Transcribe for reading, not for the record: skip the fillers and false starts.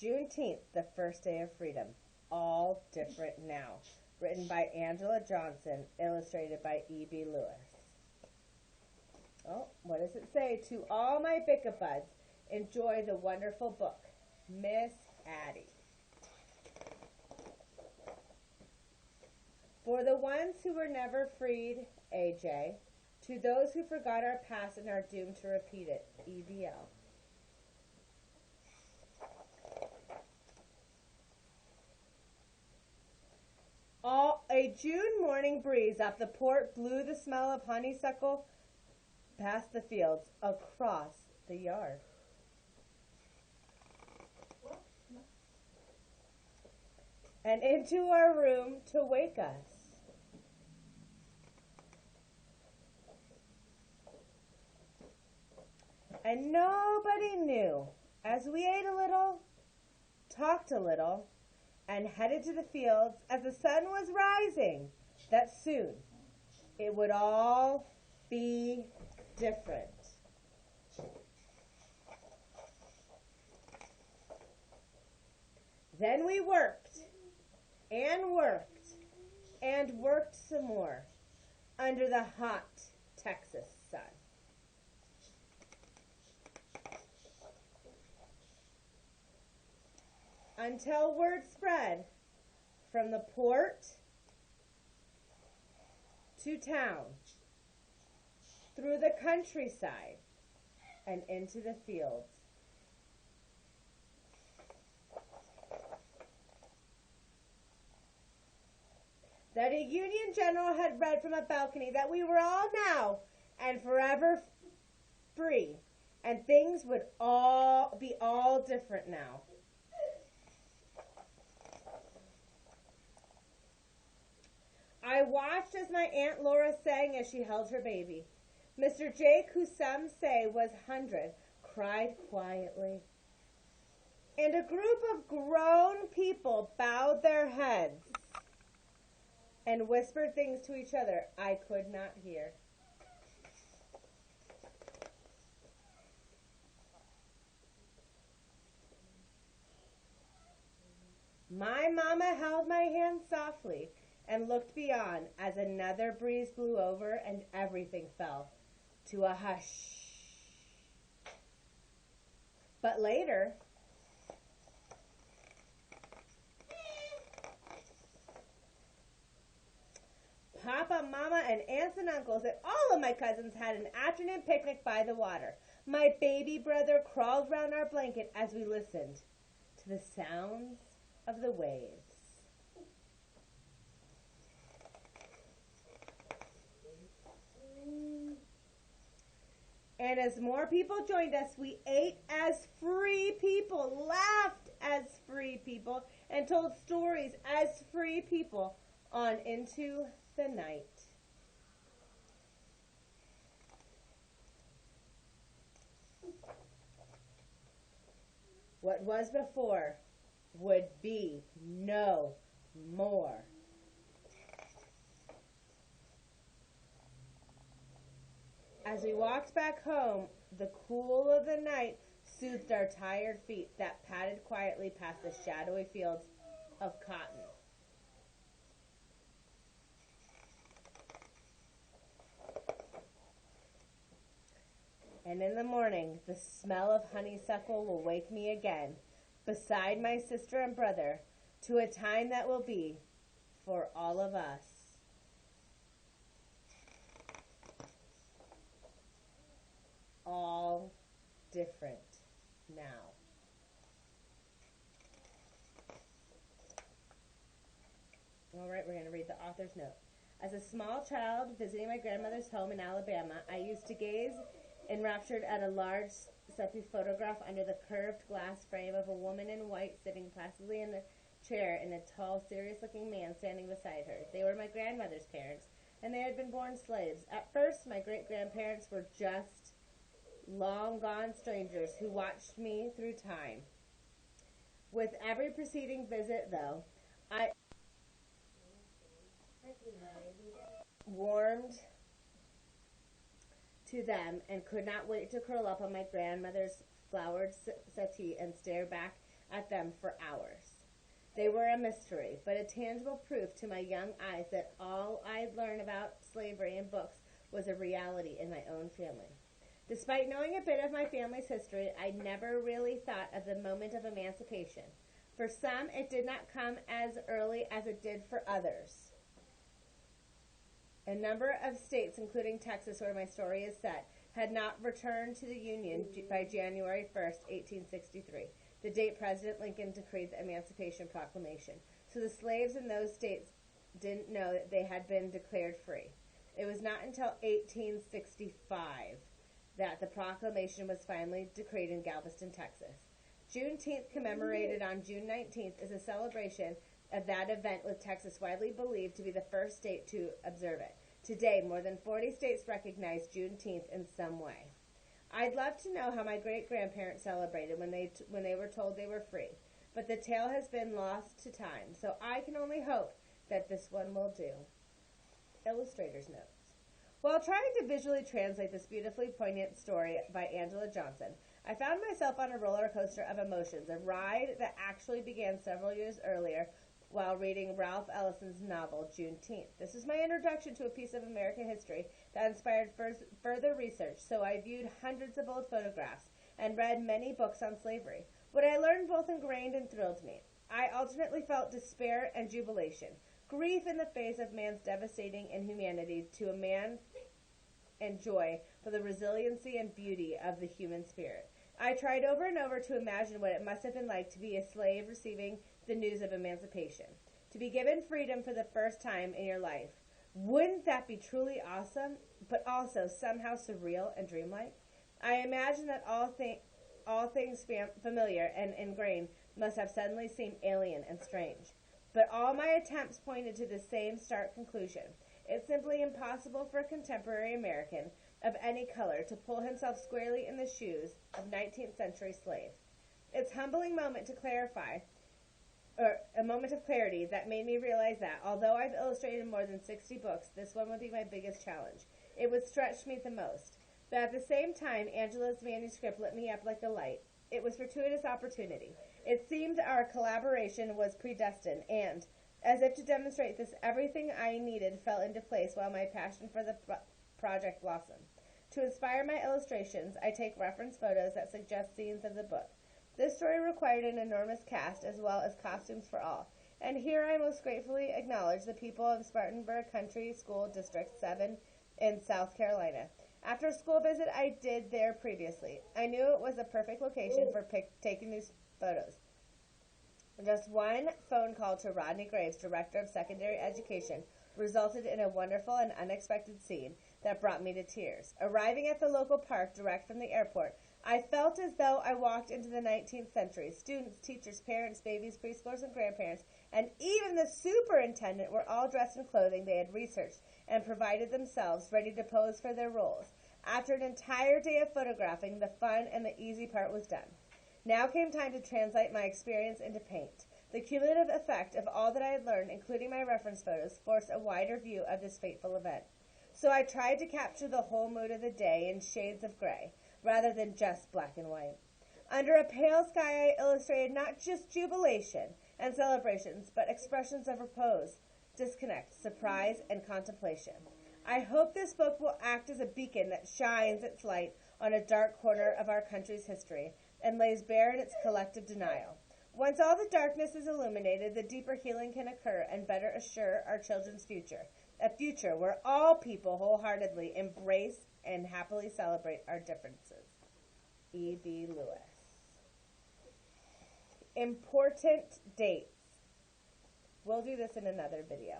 Juneteenth, the first day of freedom. All different now. Written by Angela Johnson, illustrated by E.B. Lewis. Oh, what does it say? To all my Bickabuds, enjoy the wonderful book, Miss Addie. For the ones who were never freed, A.J., to those who forgot our past and are doomed to repeat it, E.B.L. A June morning breeze off the port blew the smell of honeysuckle past the fields, across the yard. And into our room to wake us. And nobody knew, as we ate a little, talked a little, and headed to the fields as the sun was rising, that soon it would all be different. Then we worked and worked and worked some more under the hot Texas sun. Until word spread from the port to town, through the countryside, and into the fields. That a Union general had read from a balcony that we were all now and forever free, and things would all be all different now. I watched as my Aunt Laura sang as she held her baby. Mr. Jake, who some say was 100, cried quietly. And a group of grown people bowed their heads and whispered things to each other I could not hear. My mama held my hand softly and looked beyond as another breeze blew over and everything fell to a hush. But later, Papa, Mama, and aunts and uncles and all of my cousins had an afternoon picnic by the water. My baby brother crawled round our blanket as we listened to the sounds of the waves. And as more people joined us, we ate as free people, laughed as free people, and told stories as free people on into the night. What was before would be no more. As we walked back home, the cool of the night soothed our tired feet that padded quietly past the shadowy fields of cotton. And in the morning, the smell of honeysuckle will wake me again, beside my sister and brother, to a time that will be, for all of us, all different now. All right, we're going to read the author's note. As a small child visiting my grandmother's home in Alabama, I used to gaze enraptured at a large selfie photograph under the curved glass frame of a woman in white sitting placidly in a chair and a tall, serious-looking man standing beside her. They were my grandmother's parents, and they had been born slaves. At first, my great-grandparents were just long-gone strangers who watched me through time. With every preceding visit, though, I warmed to them and could not wait to curl up on my grandmother's flowered settee and stare back at them for hours. They were a mystery, but a tangible proof to my young eyes that all I'd learned about slavery in books was a reality in my own family. Despite knowing a bit of my family's history, I never really thought of the moment of emancipation. For some, it did not come as early as it did for others. A number of states, including Texas, where my story is set, had not returned to the Union by January 1st, 1863, the date President Lincoln decreed the Emancipation Proclamation. So the slaves in those states didn't know that they had been declared free. It was not until 1865 that the proclamation was finally decreed in Galveston, Texas. Juneteenth, commemorated on June 19th, is a celebration of that event, with Texas widely believed to be the first state to observe it. Today, more than 40 states recognize Juneteenth in some way. I'd love to know how my great-grandparents celebrated when they were told they were free, but the tale has been lost to time, so I can only hope that this one will do. Illustrator's notes. While trying to visually translate this beautifully poignant story by Angela Johnson, I found myself on a roller coaster of emotions, a ride that actually began several years earlier while reading Ralph Ellison's novel, Juneteenth. This was my introduction to a piece of American history that inspired further research, so I viewed hundreds of old photographs and read many books on slavery. What I learned both ingrained and thrilled me. I alternately felt despair and jubilation, grief in the face of man's devastating inhumanity to a man, and joy for the resiliency and beauty of the human spirit. I tried over and over to imagine what it must have been like to be a slave receiving the news of emancipation, to be given freedom for the first time in your life. Wouldn't that be truly awesome, but also somehow surreal and dreamlike? I imagine that all things familiar and ingrained must have suddenly seemed alien and strange. But all my attempts pointed to the same stark conclusion. It's simply impossible for a contemporary American of any color to pull himself squarely in the shoes of 19th century slaves. It's a humbling moment to clarify, or a moment of clarity that made me realize that, although I've illustrated more than 60 books, this one would be my biggest challenge. It would stretch me the most. But at the same time, Angela's manuscript lit me up like a light. It was fortuitous opportunity. It seemed our collaboration was predestined, and, as if to demonstrate this, everything I needed fell into place while my passion for the project blossomed. To inspire my illustrations, I take reference photos that suggest scenes of the book. This story required an enormous cast as well as costumes for all, and here I most gratefully acknowledge the people of Spartanburg Country School District 7 in South Carolina. After a school visit I did there previously, I knew it was a perfect location for taking these photos. Just one phone call to Rodney Graves, Director of Secondary Education, resulted in a wonderful and unexpected scene that brought me to tears. Arriving at the local park direct from the airport, I felt as though I walked into the 19th century. Students, teachers, parents, babies, preschoolers, and grandparents, and even the superintendent were all dressed in clothing they had researched and provided themselves, ready to pose for their roles. After an entire day of photographing, the fun and the easy part was done. Now came time to translate my experience into paint. The cumulative effect of all that I had learned, including my reference photos, forced a wider view of this fateful event. So I tried to capture the whole mood of the day in shades of gray, rather than just black and white. Under a pale sky, I illustrated not just jubilation and celebrations, but expressions of repose, disconnect, surprise, and contemplation. I hope this book will act as a beacon that shines its light on a dark corner of our country's history and lays bare in its collective denial. Once all the darkness is illuminated, the deeper healing can occur and better assure our children's future, a future where all people wholeheartedly embrace and happily celebrate our differences. E.B. Lewis. Important dates. We'll do this in another video.